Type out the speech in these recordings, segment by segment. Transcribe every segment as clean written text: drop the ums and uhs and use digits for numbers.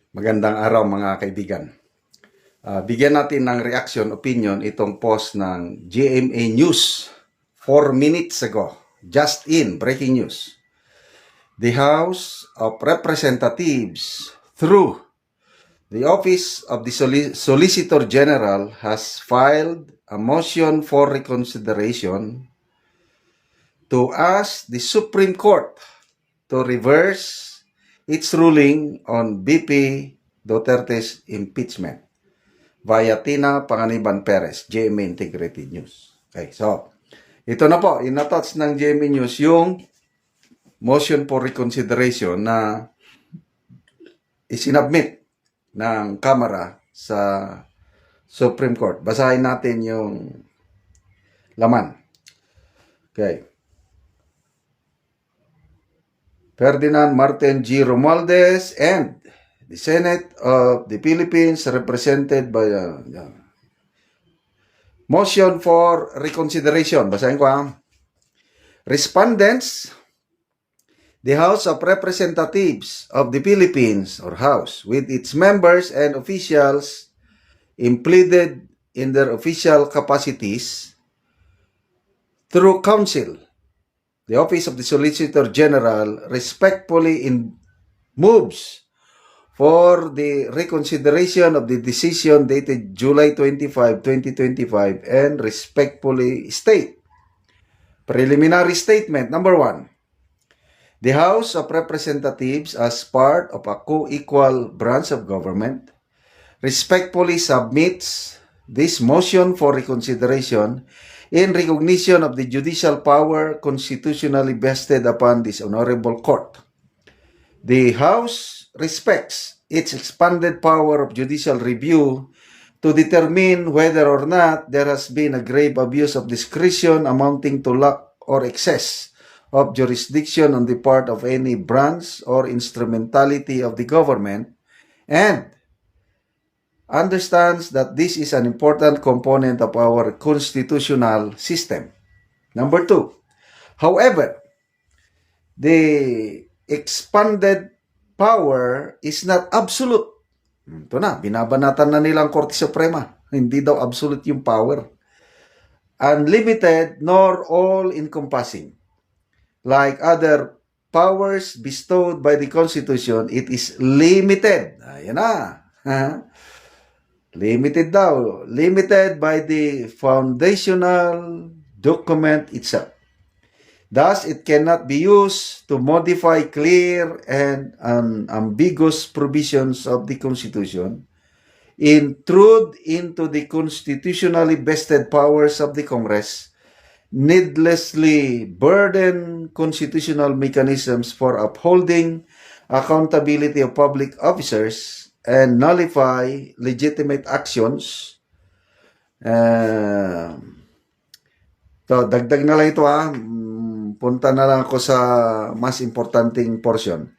Magandang araw mga kaibigan. Bigyan natin ng reaction, opinion itong post ng GMA News 4 minutes ago. Just in, breaking news. The House of Representatives, through the Office of the Solicitor General, has filed a motion for reconsideration to ask the Supreme Court to reverse its ruling on BP Duterte's impeachment via Tina Panganiban Perez, GMA Integrated News. Okay, so ito na po, in-attach ng GMA News yung motion for reconsideration na isinabmit ng Kamara sa Supreme Court. Basahin natin yung laman. Okay. Ferdinand Martin G. Romualdez and the Senate of the Philippines, represented by motion for reconsideration. Basahin ko Respondents, the House of Representatives of the Philippines, or House, with its members and officials impleaded in their official capacities through counsel, the Office of the Solicitor General respectfully moves for the reconsideration of the decision dated July 25, 2025 and respectfully state. Preliminary statement. Number 1. The House of Representatives, as part of a co-equal branch of government, respectfully submits this motion for reconsideration in recognition of the judicial power constitutionally vested upon this honorable court. The House respects its expanded power of judicial review to determine whether or not there has been a grave abuse of discretion amounting to lack or excess of jurisdiction on the part of any branch or instrumentality of the government, and understands that this is an important component of our constitutional system. Number 2, however, the expanded power is not absolute. Ito na, binabanatan na nilang Korte Suprema. Hindi daw absolute yung power. Unlimited nor all-encompassing. Like other powers bestowed by the Constitution, it is limited. Ayan na. Limited daw. Limited by the foundational document itself. Thus, it cannot be used to modify clear and unambiguous provisions of the Constitution, intrude into the constitutionally vested powers of the Congress, needlessly burden constitutional mechanisms for upholding accountability of public officers, and nullify legitimate actions. Dagdag na lang ito punta na lang ako sa mas importanteng portion.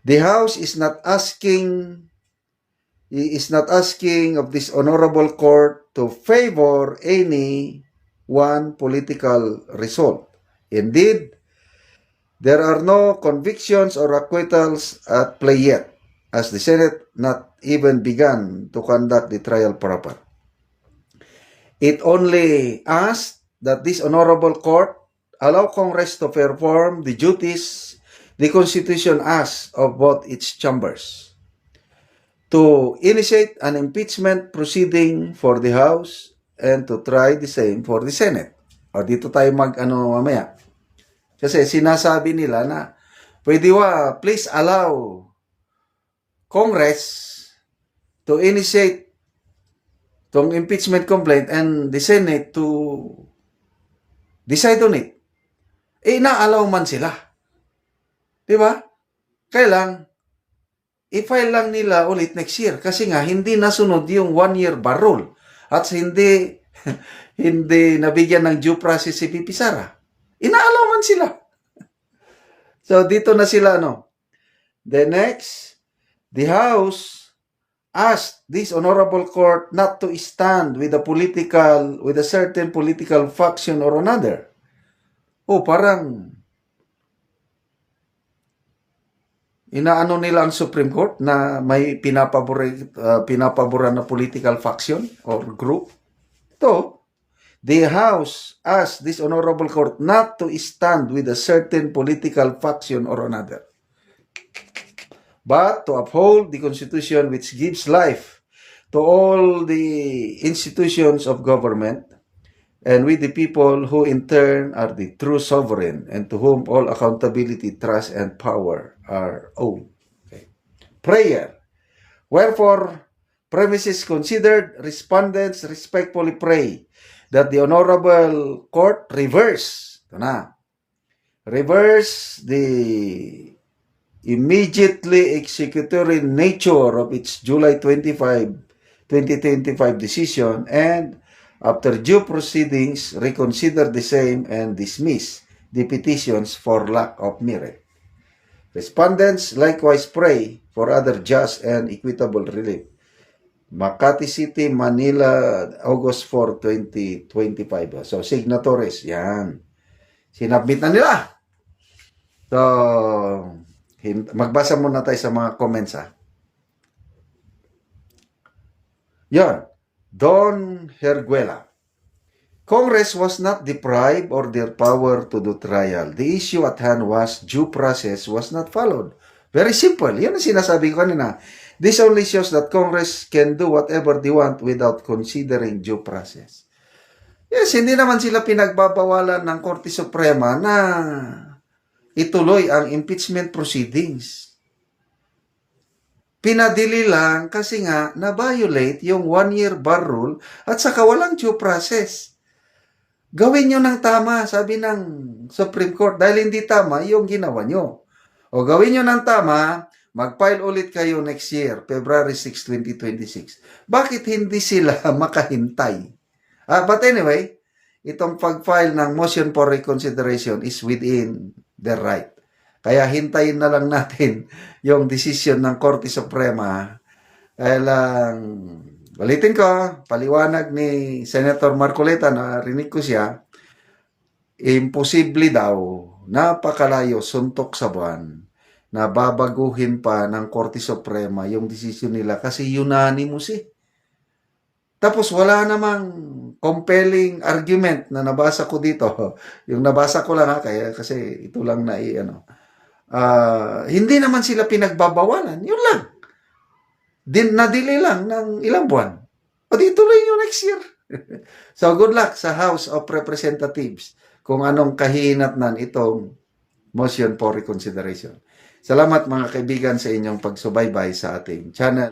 The House is not asking of this honorable court to favor any one political result. Indeed, there are no convictions or acquittals at play yet, as the Senate not even began to conduct the trial proper. It only asked that this honorable court allow Congress to perform the duties the Constitution asks of both its chambers, to initiate an impeachment proceeding for the House and to try the same for the Senate. O dito tayo mamaya. Kasi sinasabi nila na pwede please allow Congress to initiate tong impeachment complaint and the Senate to decide on it. Naalaw man sila. Diba? Kailang, i-file lang nila ulit next year kasi nga hindi nasunod yung 1-year bar rule at hindi nabigyan ng due process si VP Sara. Inaalaw man sila. So, dito na sila, The next, the House asked this honorable court not to stand with a certain political faction or another. Parang inaano nila ang Supreme Court na may pinapaboran na political faction or group. So, the House asked this Honorable Court not to stand with a certain political faction or another, but to uphold the Constitution which gives life to all the institutions of government and with the people who in turn are the true sovereign and to whom all accountability, trust, and power are owed. Okay. Prayer. Wherefore, premises considered, respondents respectfully pray that the Honorable Court reverse the immediately executory nature of its July 25, 2025 decision and after due proceedings, reconsider the same and dismiss the petitions for lack of merit. Respondents likewise pray for other just and equitable relief. Makati City, Manila, August 4, 2025. So, signatories, yan. Sinabmit na nila. So, magbasa muna tayo sa mga comments, ha. Yan. Don Herguela. Congress was not deprived of their power to do trial. The issue at hand was due process was not followed. Very simple. Yan ang sinasabi ko kanina. This only shows that Congress can do whatever they want without considering due process. Yes, hindi naman sila pinagbabawalan ng Korte Suprema na ituloy ang impeachment proceedings. Pinadili lang kasi nga na-violate yung 1-year bar rule at saka walang due process. Gawin nyo ng tama, sabi ng Supreme Court, dahil hindi tama yung ginawa nyo. O gawin nyo ng tama, mag-file ulit kayo next year, February 6, 2026. Bakit hindi sila makahintay? But anyway, itong pag-file ng motion for reconsideration is within their right. Kaya hintayin na lang natin yung decision ng Korte Suprema. Kaya lang, balitin ko, paliwanag ni Senator Marcoleta, na rinig ko siya, imposible daw, napakalayo, suntok sa buwan, na babaguhin pa ng Korte Suprema yung decision nila kasi unanimous eh. Tapos wala namang compelling argument na nabasa ko dito. Yung nabasa ko lang kaya kasi ito lang na hindi naman sila pinagbabawalan. Yun lang. Nadili lang ng ilang buwan. O di tuloy nyo next year. So good luck sa House of Representatives kung anong kahinatnan itong motion for reconsideration. Salamat mga kaibigan sa inyong pagsubaybay sa ating channel.